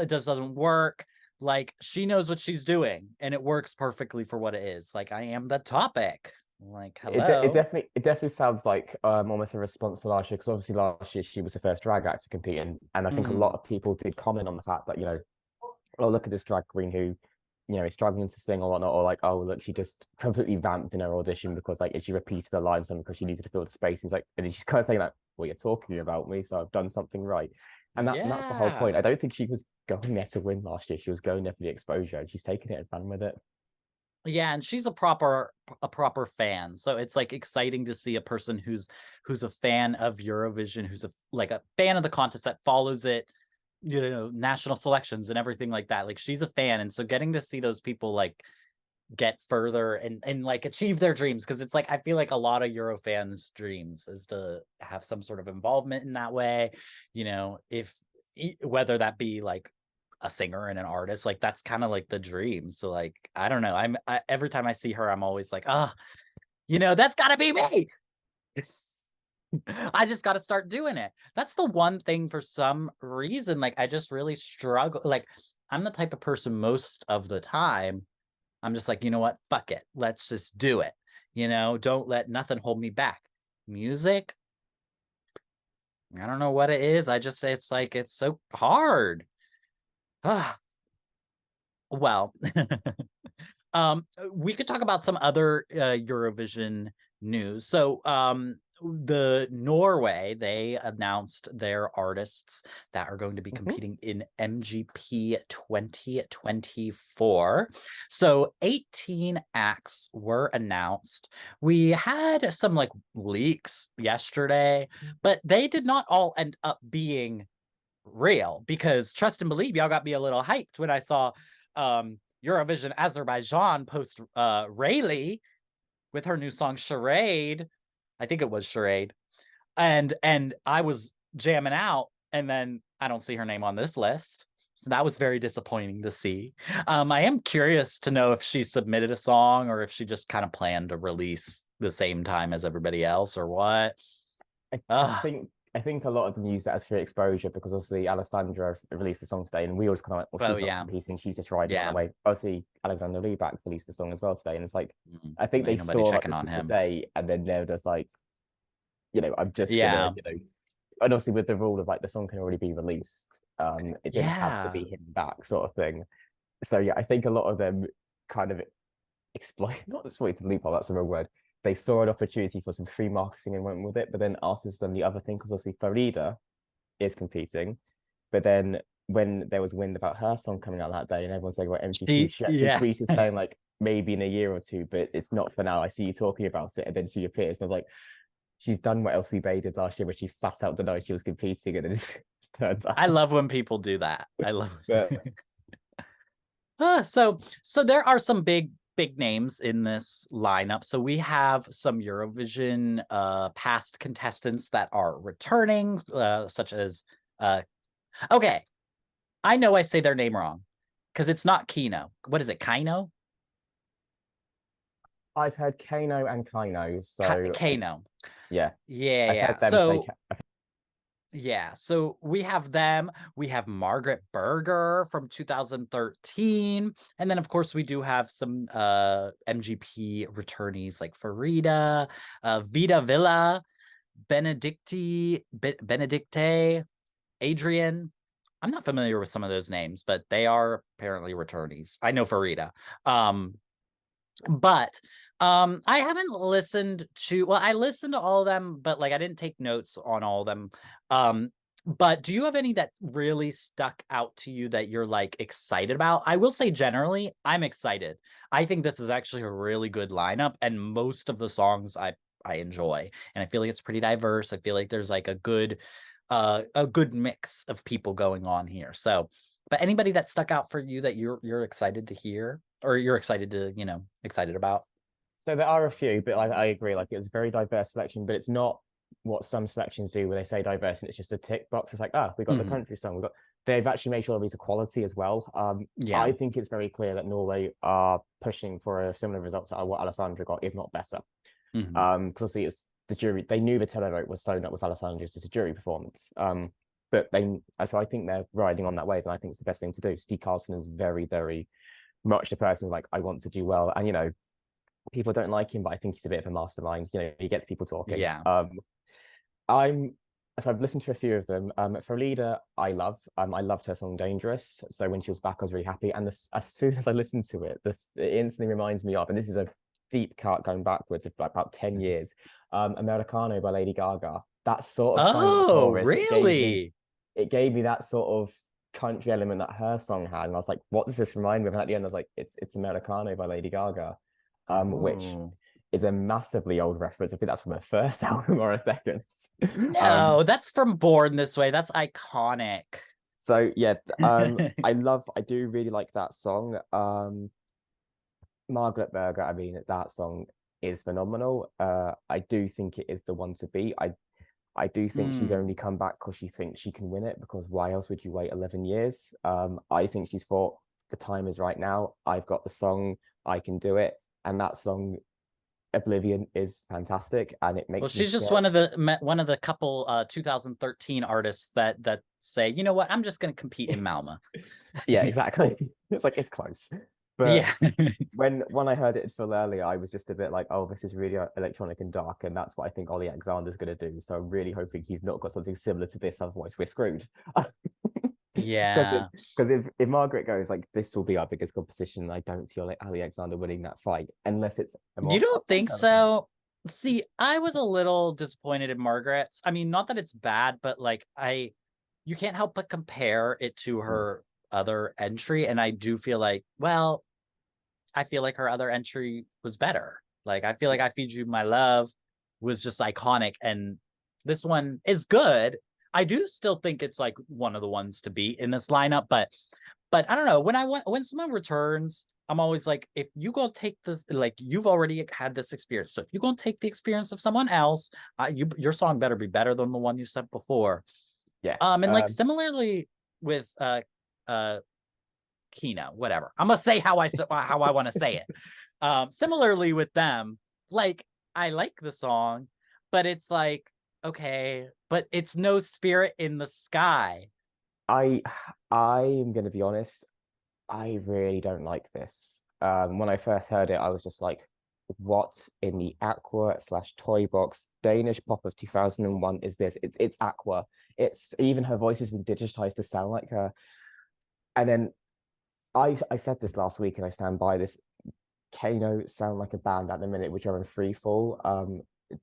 Speaker 1: doesn't work. Like she knows what she's doing and it works perfectly for what it is. Like I am the topic. Like hello.
Speaker 2: It definitely sounds like almost a response to last year, because obviously last year she was the first drag act to compete in, and I think a lot of people did comment on the fact that oh, look at this drag queen who you know, is struggling to sing or whatnot, or like, oh look, she just completely vamped in her audition because like she repeated the line something because she needed to fill the space. He's like, and she's kind of saying like, well, you're talking about me, so I've done something right. And that's the whole point.
Speaker 1: Yeah.
Speaker 2: I don't think she was going there to win last year. She was going there for the exposure, and she's taking it and fun with it.
Speaker 1: Yeah, and she's a proper fan. So it's like exciting to see a person who's a fan of Eurovision, who's a fan of the contest that follows it, you know, national selections and everything like that. Like she's a fan. And so getting to see those people like get further and like achieve their dreams, because it's like I feel like a lot of Euro fans' dreams is to have some sort of involvement in that way, you know, if whether that be like a singer and an artist, like that's kind of like the dream. So like I don't know, every time I see her I'm always like, you know, that's gotta be me. I just got to start doing it. That's the one thing for some reason, like I just really struggle. Like I'm the type of person most of the time I'm just like, you know what, fuck it, let's just do it, you know, don't let nothing hold me back. Music, I don't know what it is, I just say it's like it's so hard. Well, we could talk about some other Eurovision news. So the Norway, they announced their artists that are going to be competing in MGP 2024. So 18 acts were announced. We had some like leaks yesterday, but they did not all end up being real, because trust and believe, y'all got me a little hyped when I saw Eurovision Azerbaijan post Rayleigh with her new song Charade. I think it was Charade. And I was jamming out, and then I don't see her name on this list. So that was very disappointing to see. I am curious to know if she submitted a song or if she just kind of planned to release the same time as everybody else or what.
Speaker 2: I think a lot of them use that as free exposure because obviously Alessandra released a song today, and we always kind of like, well, she's not competing, she's just riding on the way. Obviously, Alexander Lubach released a song as well today, and it's like I think they saw like, this was the day, and then they're just like, you know, I'm just gonna, you know, and obviously with the rule of like the song can already be released, it didn't have to be hidden back, sort of thing. So yeah, I think a lot of them kind of not exploited the loophole, that's the wrong word. They saw an opportunity for some free marketing and went with it, but then artists done the other thing, because obviously 𝗏𝗏𝘅 is competing, but then when there was wind about her song coming out that day and everyone's saying about MGP, she actually tweeted saying like maybe in a year or two, but it's not for now, I see you talking about it, and then she appears and I was like, she's done what 𝗪𝗟𝗍 did last year, where she flat out denied she was competing, and it's turned out.
Speaker 1: I love when people do that. I love it. So there are some big names in this lineup. So we have some Eurovision past contestants that are returning, such as okay, I know I say their name wrong because it's not Kino. What is it, Kino?
Speaker 2: I've heard Kano and Kino, so
Speaker 1: Kano.
Speaker 2: Yeah.
Speaker 1: So yeah, so we have them. We have Margaret Berger from 2013. And then, of course, we do have some MGP returnees like Farida, Vida Villa, Benedicte, Adrian. I'm not familiar with some of those names, but they are apparently returnees. I know Farida. But I haven't listened to, well, I listened to all of them, but like I didn't take notes on all of them. But do you have any that really stuck out to you that you're like excited about? I will say generally, I'm excited. I think this is actually a really good lineup, and most of the songs I enjoy, and I feel like it's pretty diverse. I feel like there's like a good mix of people going on here. So, but anybody that stuck out for you that you're excited to hear, or you're excited to, you know, excited about?
Speaker 2: So there are a few, but I agree, like it was a very diverse selection, but it's not what some selections do where they say diverse and it's just a tick box. It's like, we got the country song, they've actually made sure there's equality as well. I think it's very clear that Norway are pushing for a similar result to what Alessandra got, if not better. Because obviously it's the jury, they knew the televote was sewn up with Alessandra's as a jury performance. But so I think they're riding on that wave, and I think it's the best thing to do. Stig Karlsson is very, very much the person like, I want to do well, and you know, people don't like him, but I think he's a bit of a mastermind. You know, he gets people talking.
Speaker 1: Yeah.
Speaker 2: I'm So I've listened to a few of them. For Leader, I love. I loved her song "Dangerous." So when she was back, I was really happy. And as soon as I listened to it, it instantly reminds me of, and this is a deep cut going backwards of like about 10 years. "Americano" by Lady Gaga. That sort of time in the
Speaker 1: Oh,
Speaker 2: chorus,
Speaker 1: really?
Speaker 2: it gave me that sort of country element that her song had, and I was like, "What does this remind me of?" And at the end, I was like, "It's Americano by Lady Gaga," which
Speaker 1: Oh.
Speaker 2: is a massively old reference. I think that's from her first album or a second. Um,
Speaker 1: No, that's from Born This Way. That's iconic.
Speaker 2: so yeah, I do really like that song. Margaret Berger, I mean, that song is phenomenal. I do think it is the one to beat. I do think she's
Speaker 1: Mm.
Speaker 2: only come back because she thinks she can win it, because why else would you wait 11 years? I think she's thought the time is right now. I've got the song, I can do it. And that song, Oblivion, is fantastic, and it
Speaker 1: Well,
Speaker 2: makes me
Speaker 1: she's just
Speaker 2: scared.
Speaker 1: one of the couple 2013 artists that say, you know what, I'm just going to compete in Malma.
Speaker 2: Yeah, exactly. It's like it's close. But
Speaker 1: Yeah.
Speaker 2: when I heard it Phil earlier, I was just a bit like, oh, this is really electronic and dark, and that's what I think Ollie Alexander's going to do. So I'm really hoping he's not got something similar to this, otherwise we're screwed. Because
Speaker 1: Yeah.
Speaker 2: if Margaret goes like, this will be our biggest competition, I don't see Ollie Alexander winning that fight unless it's a
Speaker 1: You
Speaker 2: more
Speaker 1: don't
Speaker 2: upbeat
Speaker 1: think
Speaker 2: kind of song.
Speaker 1: so? See, I was a little disappointed in Margaret's. I mean, not that it's bad, but like you can't help but compare it to
Speaker 2: Mm.
Speaker 1: her other entry. And I do feel like, well, I feel like her other entry was better. Like I feel like
Speaker 2: Yeah,
Speaker 1: I Feed You My Love was just iconic, and this one is good. I do still think it's like one of the ones to beat in this lineup, but I don't know. When someone returns, I'm always like, if you go take this, like you've already had this experience, so if you're gonna take the experience of someone else, your song better be better than the one you said before.
Speaker 2: yeah.
Speaker 1: And like similarly with uh Kino, whatever. I'm gonna say how I want to say it. Similarly with them, like I like the song, but it's like okay, but it's no spirit in the sky.
Speaker 2: I I am going to be honest. I really don't like this. When I first heard it, I was just like, what in the Aqua slash Toy Box Danish pop of 2001 is this? It's Aqua. It's even her voice has been digitized to sound like her. And then I said this last week and I stand by this. Kano sound like a band at the minute, which are in free fall.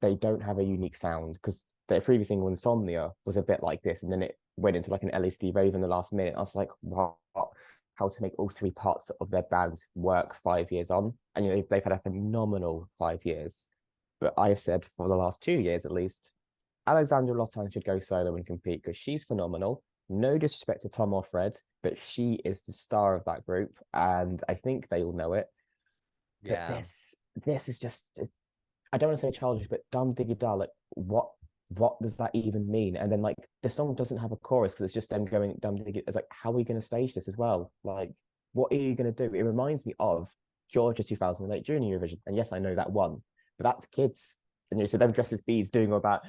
Speaker 2: They don't have a unique sound because their previous single Insomnia was a bit like this, and then it went into like an LSD rave in the last minute. I was like, what? How to make all three parts of their band work 5 years on? And they've had a phenomenal 5 years. But I said for the last 2 years at least, Alexandra Lottin should go solo and compete because she's phenomenal. No disrespect to Tom or Fred, but she is the star of that group, and I think they all know it. But
Speaker 1: Yeah.
Speaker 2: this is just, I don't want to say childish, but dumb diggy da. Like what does that even mean? And then like the song doesn't have a chorus because it's just them going dumb diggy. It's like, how are we going to stage this as well? Like, what are you going to do? It reminds me of Georgia 2008 Junior Eurovision, and yes, I know that one, but that's kids. And so them dressed as bees doing all that.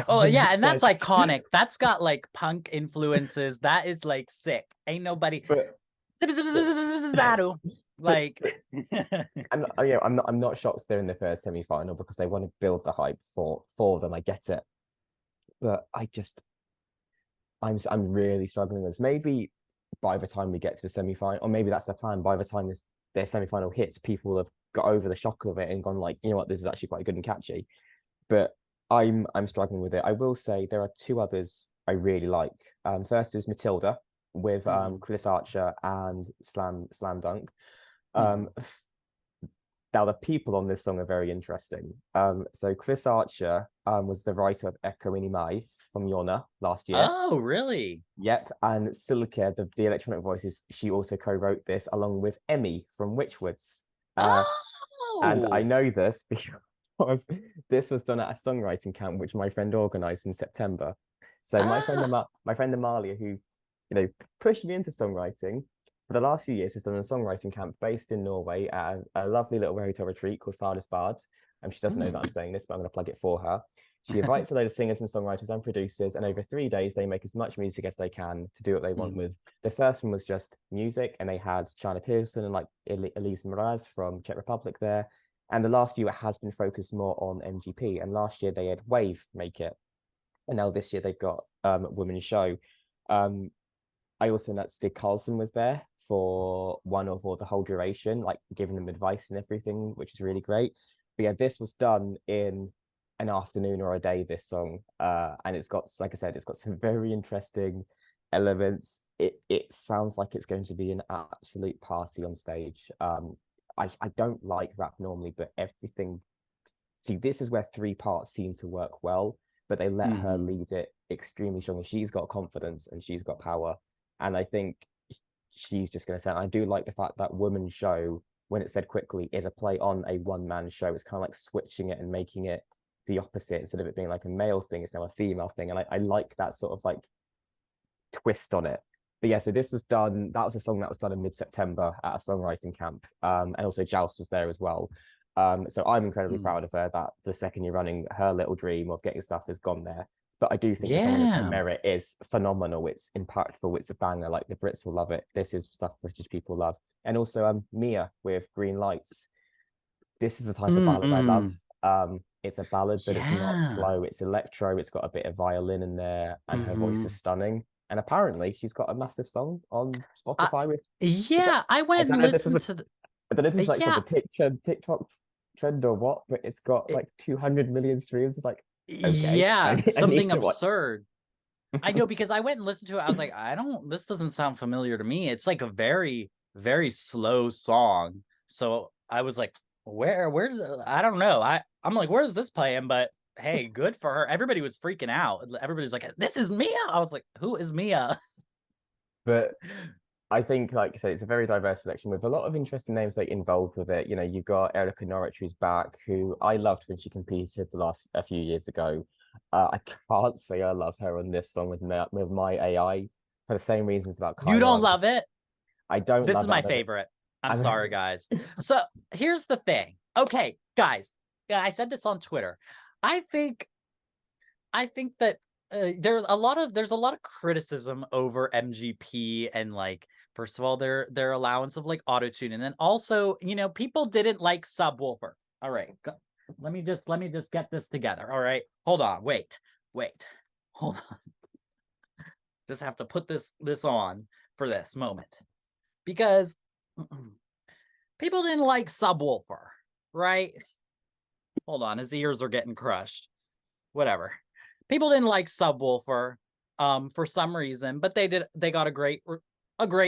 Speaker 1: Oh
Speaker 2: God,
Speaker 1: yeah,
Speaker 2: it's
Speaker 1: and that's
Speaker 2: like,
Speaker 1: iconic. That's got like punk influences. That is like sick. Ain't nobody
Speaker 2: but but but,
Speaker 1: like
Speaker 2: but I'm not shocked they're in the first semi-final because they want to build the hype for them. I get it, but I'm really struggling with this. Maybe by the time we get to the semi-final, or maybe that's the plan. By the time their semi-final hits, people will have got over the shock of it and gone like, you know what, this is actually quite good and catchy. But I'm struggling with it. I will say there are two others I really like. First is Matilda with
Speaker 1: Mhm,
Speaker 2: Chris Archer and Slam Dunk. Um,
Speaker 1: mhm.
Speaker 2: Now the people on this song are very interesting. So Chris Archer was the writer of 𝗥𝗶𝗯𝘅𝘆 from Yona last year.
Speaker 1: Oh, really?
Speaker 2: Yep, and 𝗤𝗏𝘅𝘅, the electronic voices, she also co-wrote this along with Emmy from Witchwoods. And I
Speaker 1: Oh.
Speaker 2: know this because this was done at a songwriting camp which my friend organized in September. So
Speaker 1: Ah.
Speaker 2: my friend Amalia, who pushed me into songwriting for the last few years, has done a songwriting camp based in Norway at a lovely little hotel retreat called 𝗤𝗏𝘅𝘆. She doesn't know that I'm
Speaker 1: Mm.
Speaker 2: saying this, but I'm going to plug it for her. She invites a load of singers and songwriters and producers, and over 3 days, they make as much music as they can to do what they want with.
Speaker 1: Mhm.
Speaker 2: The first one was just music, and they had China Pearson and like Elise Mraz from Czech Republic there. And the last year, it has been focused more on MGP. And last year, they had Wave make it. and now this year they've got Women's Show. I also know that Stig Karlsson was there for one of or the whole duration, like giving them advice and everything, which is really great. But yeah, this was done in an afternoon or a day, this song. And it's got, like I said, it's got some very interesting elements. It sounds like it's going to be an absolute party on stage. I don't like rap normally, but everything. See, this is where three parts seem to work well, but they let her lead it extremely strongly. She's got confidence and she's got power. And I think she's just going to say, I do like the fact that Women's Show, when it's said quickly, is a play on a one-man show. It's kind of like switching it and making it the opposite. Instead of it being like a male thing, it's now a female thing. And I like that sort of like twist on it. But yeah, so this was done, that was a song that was done in mid-September at a songwriting camp. And also Joust was there as well. So I'm incredibly proud of her that for the second year running, her little dream of getting stuff has gone there. But I do think the song on merit is phenomenal. It's impactful. It's a banger. Like the Brits will love it. This is stuff British people love. And also Mia with Green Lights. This is the type of ballad I love. It's a ballad, but it's not slow. It's electro. It's got a bit of violin in there, and her voice is stunning. And apparently, she's got a massive song on Spotify with.
Speaker 1: I went and listened to the.
Speaker 2: I don't know if this is like the TikTok trend or what, but it's got like 200 million streams. It's like, okay,
Speaker 1: something absurd. I know, because I went and listened to it. I was like, this doesn't sound familiar to me. It's like a very, very slow song. So I was like, where's I don't know. I'm like, where's this playing? But hey, good for her. Everybody was freaking out. Everybody's like, this is Mia. I was like, who is Mia?
Speaker 2: But I think, like I said, it's a very diverse selection with a lot of interesting names like involved with it. You know, you've got Erica Norwich, who's back, who I loved when she competed a few years ago. I can't say I love her on this song with my AI for the same reasons about Kyla.
Speaker 1: You don't love it?
Speaker 2: I don't.
Speaker 1: This is my favorite. I'm sorry, guys. So here's the thing. Okay, guys, I said this on Twitter. I think that there's a lot of criticism over MGP and like, first of all, their allowance of like autotune, and then also, you know, people didn't like Subwoofer. All right, let me just get this together. All right, hold on, wait, hold on. Just have to put this on for this moment, because people didn't like Subwoofer, right? Hold on, his ears are getting crushed. Whatever. People didn't like Subwoofer for some reason, but they got a great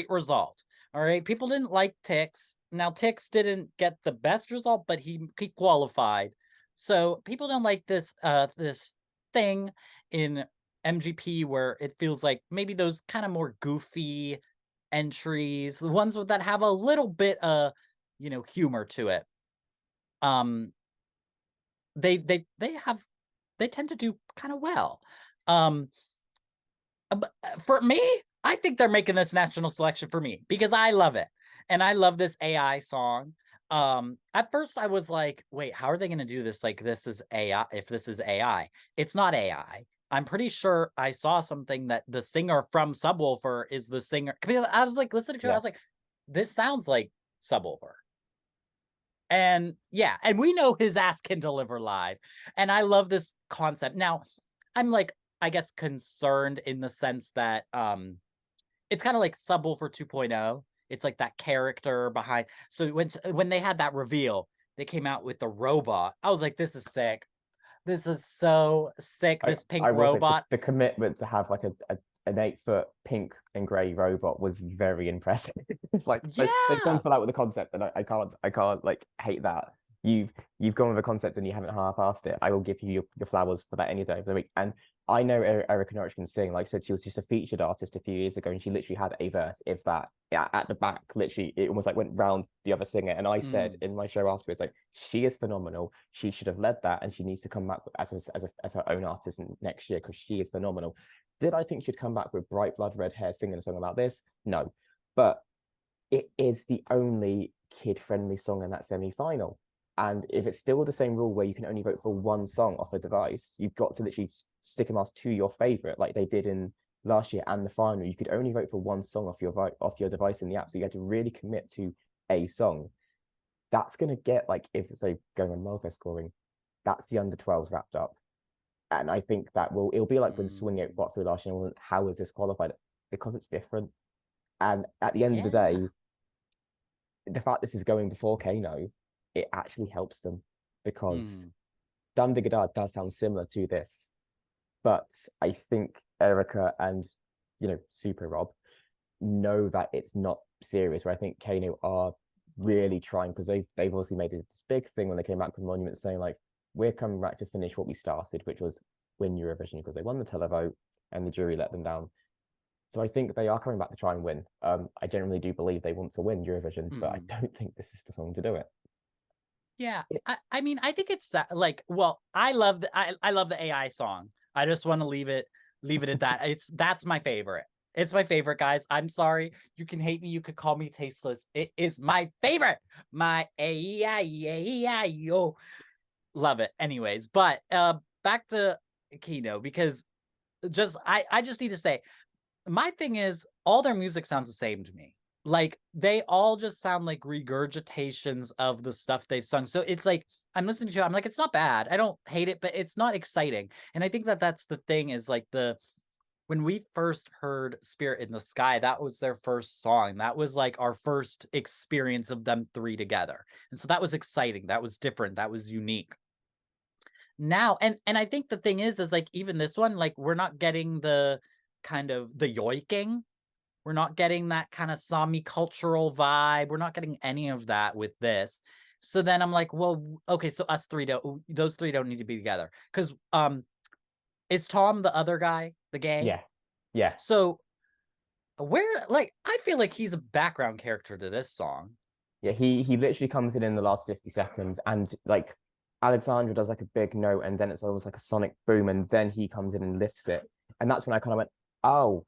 Speaker 1: result. All right. People didn't like 𝗤𝗏𝗄. Now 𝗤𝗏𝗄 didn't get the best result, but he qualified. So people don't like this thing in MGP where it feels like maybe those kind of more goofy entries, the ones that have a little bit of, you know, humor to it. They tend to do kind of well. For me, I think they're making this national selection for me because I love it. And I love this AI song. At first I was like, wait, how are they going to do this? Like, this is AI. If this is AI, it's not AI. I'm pretty sure I saw something that the singer from Subwoofer is the singer. Because I was like, listening to it, I was like, this sounds like Subwoofer. And yeah, and we know his ass can deliver live. And I love this concept. Now, I'm like, I guess, concerned in the sense that it's kind of like Subwoofer 2.0. It's like that character behind. So when they had that reveal, they came out with the robot. I was like, this is sick. This is so sick. This pink robot.
Speaker 2: The commitment to have like an 8-foot pink and grey robot was very impressive. It's like they've gone for that with the concept, and I can't like hate that. You've gone with a concept and you haven't half-assed it. I will give you your flowers for that any day of the week. And I know Erica Norwich can sing. Like I said, she was just a featured artist a few years ago, and she literally had a verse, if that, at the back. Literally, it almost like went round the other singer. And I said in my show afterwards, like, she is phenomenal. She should have led that, and she needs to come back as her own artist next year because she is phenomenal. Did I think she'd come back with bright blood red hair singing a song about this? No, but it is the only kid-friendly song in that semi-final. And if it's still the same rule where you can only vote for one song off a device, you've got to literally stick them to your favorite, like they did in last year and the final. You could only vote for one song off your device in the app, so you had to really commit to a song. That's going to get, like, if it's going on welfare scoring, that's the under 12s wrapped up. And I think that it'll be like when Swing It
Speaker 1: Mm.
Speaker 2: got through last year. How is this qualified? Because it's different. And at the end of the
Speaker 1: Yeah.
Speaker 2: day, the fact this is going before Kano, it actually helps them because
Speaker 1: Mm.
Speaker 2: 𝗏𝗏𝗏𝗏 does sound similar to this. But I think Erica and, 𝗶𝗏𝘅𝘅𝘆 know that it's not serious, where I think Kano are really trying, because they've obviously made this big thing when they came back with Monument saying, like, we're coming back to finish what we started, which was win Eurovision, because they won the televote and the jury let them down. So I think they are coming back to try and win. I genuinely do believe they want to win Eurovision, but I
Speaker 1: Mm.
Speaker 2: don't think this is the song to do it.
Speaker 1: Yeah. I mean, I think it's like, well, I love the AI song. I just want to leave it at that. That's my favorite. It's my favorite, guys. I'm sorry. You can hate me. You could call me tasteless. It is my favorite. My A-I-A-I-O. Love it. Anyways, but back to Kino, because I just need to say, my thing is, all their music sounds the same to me. Like, they all just sound like regurgitations of the stuff they've sung. So it's like, I'm listening to it, I'm like, it's not bad. I don't hate it, but it's not exciting. And I think that that's the thing, is like, when we first heard Spirit in the Sky, that was their first song. That was like our first experience of them three together. And so that was exciting. That was different. That was unique. Now, and I think the thing is like, even this one, like, we're not getting the kind of the yoiking. We're not getting that kind of Sami cultural vibe. We're not getting any of that with this. So then I'm like, well, okay, so those three don't need to be together. Because is Tom the other guy, the gay?
Speaker 2: Yeah, yeah,
Speaker 1: So like, I feel like he's a background character to this song.
Speaker 2: yeah. He literally comes in the last 50 seconds, and like Alexandra does like a big note, and then it's almost like a sonic boom, and then he comes in and lifts it. And that's when I kind of went, oh,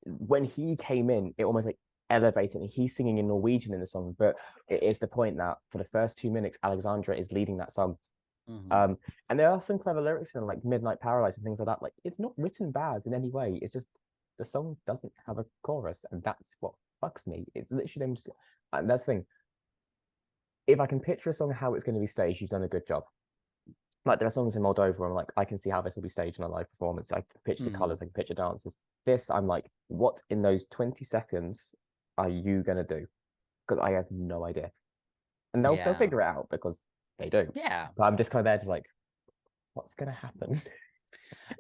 Speaker 2: when he came in, it almost like elevated, and he's singing in Norwegian in the song, but it is the point that for the first 2 minutes, Alexandra is leading that song.
Speaker 1: Mm-hmm.
Speaker 2: And there are some clever lyrics in like Midnight Paradise and things like that. Like, it's not written bad in any way. It's just the song doesn't have a chorus, and that's what fucks me. It's literally them just, and that's the thing. If I can picture a song how it's going to be staged, you've done a good job. Like, there are songs in Moldova where I'm like, I can see how this will be staged in a live performance. I can picture the colors, I can picture dances. This, I'm like, what in those 20 seconds are you gonna do? Because I have no idea. And they'll
Speaker 1: Yeah.
Speaker 2: figure it out, because they do.
Speaker 1: Yeah.
Speaker 2: But I'm just kind of there, just like, what's gonna happen?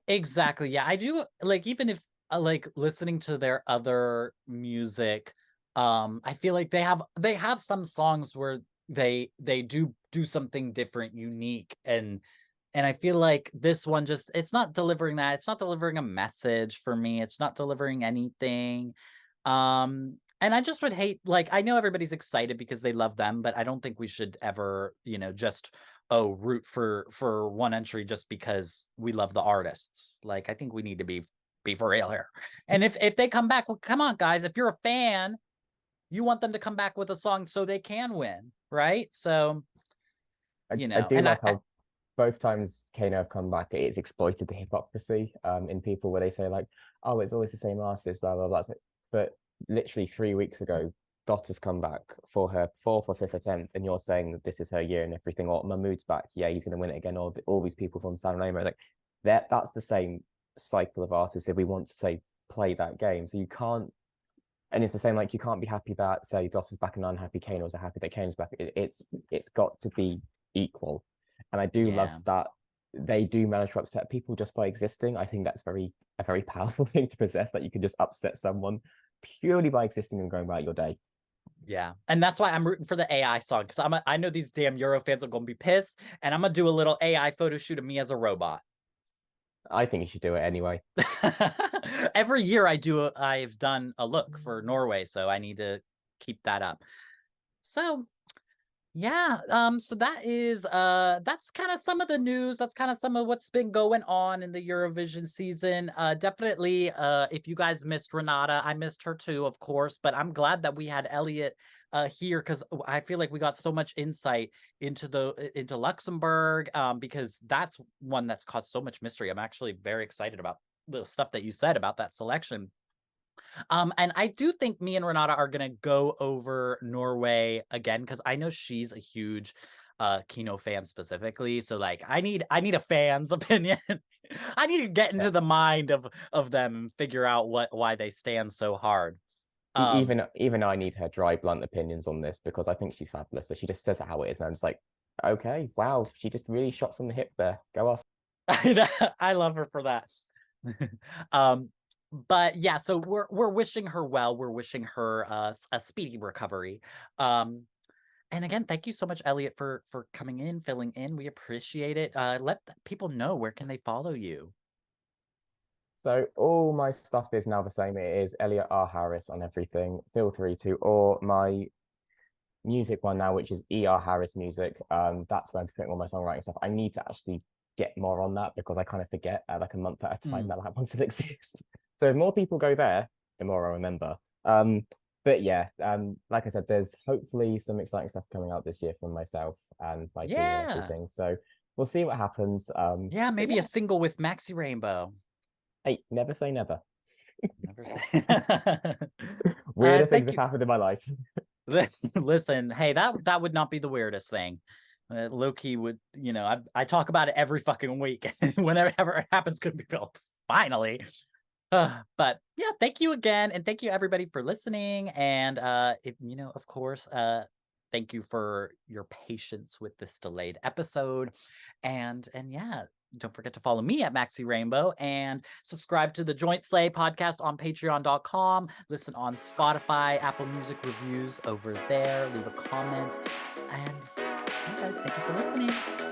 Speaker 1: Exactly. Yeah, I do, like, even if like listening to their other music, I feel like they have some songs where they do something different, unique, and I feel like this one just, it's not delivering that. It's not delivering a message for me. It's not delivering anything. And I just would hate, like, I know everybody's excited because they love them, but I don't think we should ever, just root for one entry just because we love the artists. Like, I think we need to be for real here. And if they come back, well, come on, guys. If you're a fan, you want them to come back with a song so they can win, right? So,
Speaker 2: I do
Speaker 1: and
Speaker 2: love how both times Kano have come back, it's exploited the hypocrisy in people, where they say like, oh, it's always the same artist, blah blah blah. But literally 3 weeks ago, Dot has come back for her fourth or fifth attempt, and you're saying that this is her year and everything. Or Mahmood's back, yeah, he's going to win it again. All these people from San Remo, like, that's the same cycle of artists. If we want to say play that game, so you can't. And it's the same, like, you can't be happy that, say, Dot is back and unhappy Kano's are happy that Kano's back. It's got to be equal. And I do love
Speaker 1: yeah.
Speaker 2: that they do manage to upset people just by existing. I think that's a very powerful thing to possess, that you can just upset someone purely by existing and going about your day.
Speaker 1: Yeah. And that's why I'm rooting for the AI song, because I know these damn Euro fans are gonna be pissed, and I'm gonna do a little AI photo shoot of me as a robot.
Speaker 2: I think you should do it anyway.
Speaker 1: Every year I've done a look for Norway, so I need to keep that up. So yeah, so that's kind of some of the news. That's kind of some of what's been going on in the Eurovision season. Definitely, if you guys missed Renata, I missed her too, of course, but I'm glad that we had Elliot here, because I feel like we got so much insight into Luxembourg, because that's one that's caused so much mystery. I'm actually very excited about the stuff that you said about that selection. And I do think me and Renata are gonna go over Norway again, because I know she's a huge Kino fans specifically. So like I need a fan's opinion. I need to get into the mind of them and figure out why they stand so hard.
Speaker 2: Even I need her dry, blunt opinions on this because I think she's fabulous. So she just says it how it is, and I'm just like, okay, wow, she just really shot from the hip there. Go off.
Speaker 1: I love her for that. But yeah, so we're wishing her well. We're wishing her a speedy recovery. And again, thank you so much, Elliot, for coming in, filling in. We appreciate it. Let people know, where can they follow you?
Speaker 2: So all my stuff is now the same. It is Elliot R. Harris on everything. Feel free to, or my music one now, which is ER Harris Music. That's where I'm putting all my songwriting stuff. I need to actually get more on that because I kind of forget like a month at a time that that one still exists. So if more people go there, the more I remember. But yeah, like I said, there's hopefully some exciting stuff coming out this year from myself and my team and everything. So we'll see what happens.
Speaker 1: Yeah, maybe a single with Maxxy Rainbow.
Speaker 2: Hey, never say never.
Speaker 1: Never say.
Speaker 2: Weirder things have happened in my life.
Speaker 1: Listen, hey, that would not be the weirdest thing. Loki would, you know, I talk about it every fucking week. Whenever it happens, could be built. Finally. But yeah, thank you again, and thank you everybody for listening. And you know, of course, thank you for your patience with this delayed episode. And yeah, don't forget to follow me at Maxxy Rainbow and subscribe to the 𝗫𝗍𝘅𝘆 podcast on patreon.com. Listen on Spotify, Apple Music reviews over there. Leave a comment. And yeah, guys, thank you for listening.